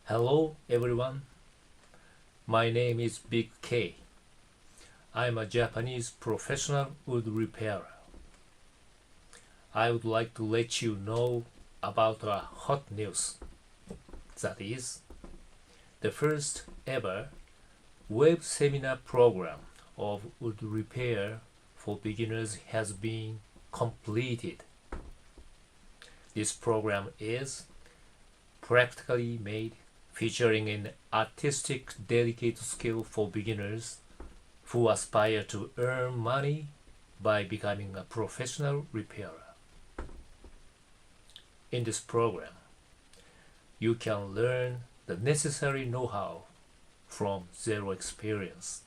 Hello everyone, my name is Big K. I'm a Japanese professional wood repairer. I would like to let you know about a hot news. That is, the first ever web seminar program of wood repair for beginners has been completed. This program is practically made, featuring an artistic, delicate skill for beginners who aspire to earn money by becoming a professional repairer. In this program, you can learn the necessary know-how from zero experience.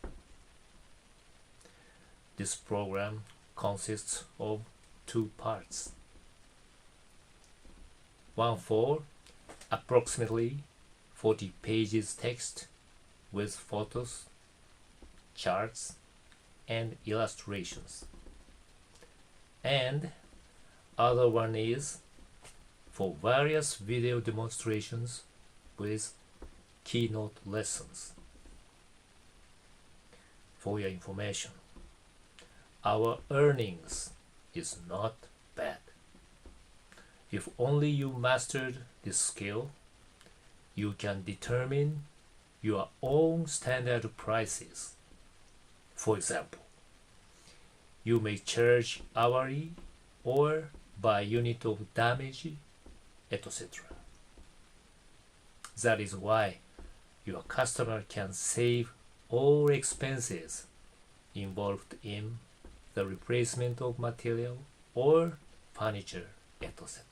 This program consists of two parts. One for approximately 40 pages text with photos, charts, and illustrations. And other one is for various video demonstrations with keynote lessons. For your information, our earnings is not bad. If only you mastered this skill, you can determine your own standard prices. For example, you may charge hourly or by unit of damage, etc. That is why your customer can save all expenses involved in the replacement of material or furniture, etc.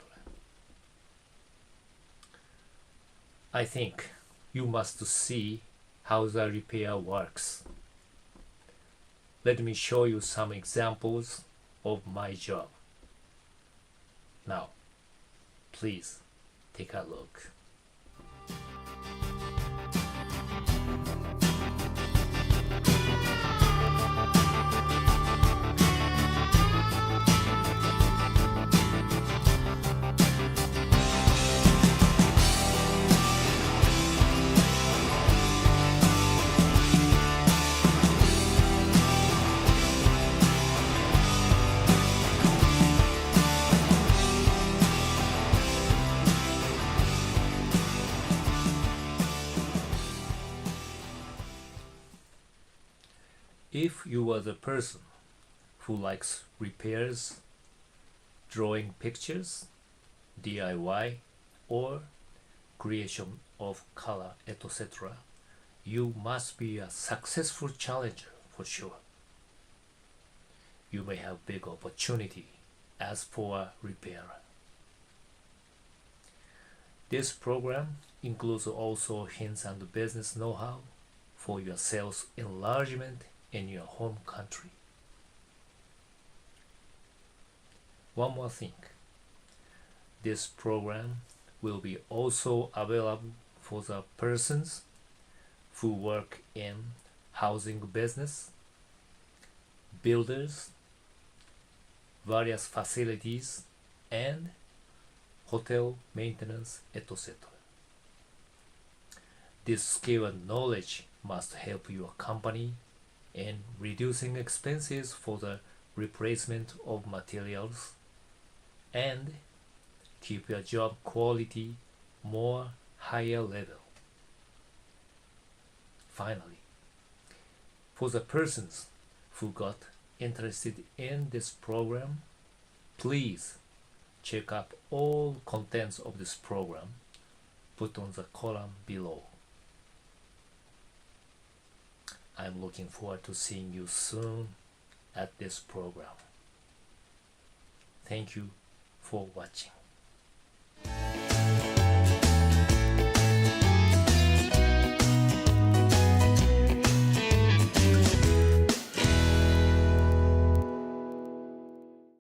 I think you must see how the repair works. Let me show you some examples of my job. Now, please take a look. If you are the person who likes repairs, drawing pictures, DIY, or creation of color, etc., you must be a successful challenger for sure. You may have big opportunity as for a repairer. This program includes also hints and business know-how for your sales enlargement in your home country. One more thing, this program will be also available for the persons who work in housing business, builders, various facilities, and hotel maintenance, etc. This skill and knowledge must help your company in reducing expenses for the replacement of materials and keep your job quality more higher level. Finally, for the persons who got interested in this program, please check out all contents of this program put on the column below. I'm looking forward to seeing you soon at this program. Thank you for watching.